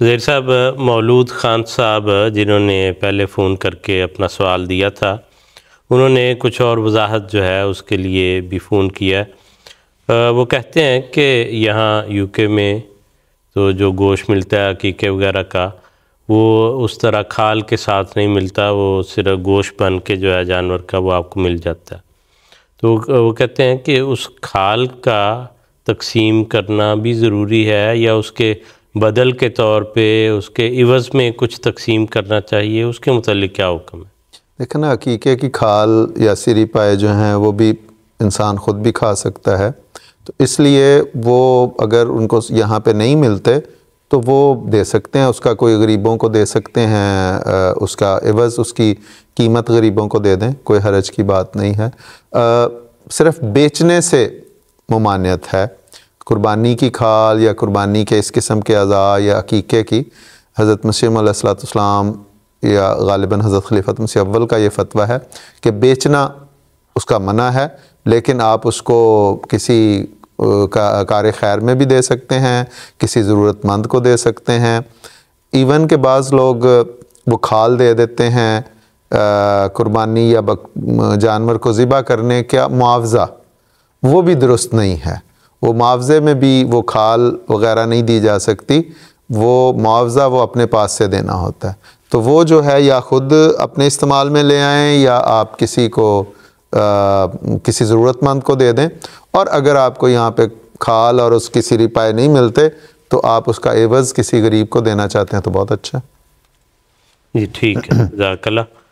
زیر صاحب، مولود خان صاحب جنہوں نے پہلے فون کر کے اپنا سوال دیا تھا، انہوں نے کچھ اور وضاحت جو ہے اس کے لیے بھی فون کیا ہے۔ وہ کہتے ہیں کہ یہاں یو کے میں تو جو گوشت ملتا ہے عقیقے وغیرہ کا، وہ اس طرح کھال کے ساتھ نہیں ملتا، وہ صرف گوشت بن کے جو ہے جانور کا وہ آپ کو مل جاتا ہے۔ تو وہ کہتے ہیں کہ اس کھال کا تقسیم کرنا بھی ضروری ہے، یا اس کے بدل کے طور پہ اس کے عوض میں کچھ تقسیم کرنا چاہیے؟ اس کے متعلق کیا حکم ہے؟ دیکھیں نا، عقیقے کی کھال یا سری پائے جو ہیں وہ بھی انسان خود بھی کھا سکتا ہے، تو اس لیے وہ اگر ان کو یہاں پہ نہیں ملتے تو وہ دے سکتے ہیں، اس کا کوئی غریبوں کو دے سکتے ہیں، اس کا عوض اس کی قیمت غریبوں کو دے دیں، کوئی حرج کی بات نہیں ہے۔ صرف بیچنے سے ممانعت ہے۔ قربانی کی کھال یا قربانی کے اس قسم کے اعضاء یا عقیقے کی، حضرت مسیح علیہ السلام یا غالباً حضرت خلیفۃ مسیح اول کا یہ فتویٰ ہے کہ بیچنا اس کا منع ہے، لیکن آپ اس کو کسی کار خیر میں بھی دے سکتے ہیں، کسی ضرورت مند کو دے سکتے ہیں۔ ایون کہ بعض لوگ وہ کھال دے دیتے ہیں قربانی یا جانور کو ذبح کرنے کا معاوضہ، وہ بھی درست نہیں ہے۔ وہ معاوضے میں بھی وہ کھال وغیرہ نہیں دی جا سکتی، وہ معاوضہ وہ اپنے پاس سے دینا ہوتا ہے۔ تو وہ جو ہے یا خود اپنے استعمال میں لے آئیں، یا آپ کسی کو کسی ضرورت مند کو دے دیں، اور اگر آپ کو یہاں پہ کھال اور اس کی سری پائے نہیں ملتے تو آپ اس کا عوض کسی غریب کو دینا چاہتے ہیں تو بہت اچھا۔ جی ٹھیک ہے، جزاک اللہ۔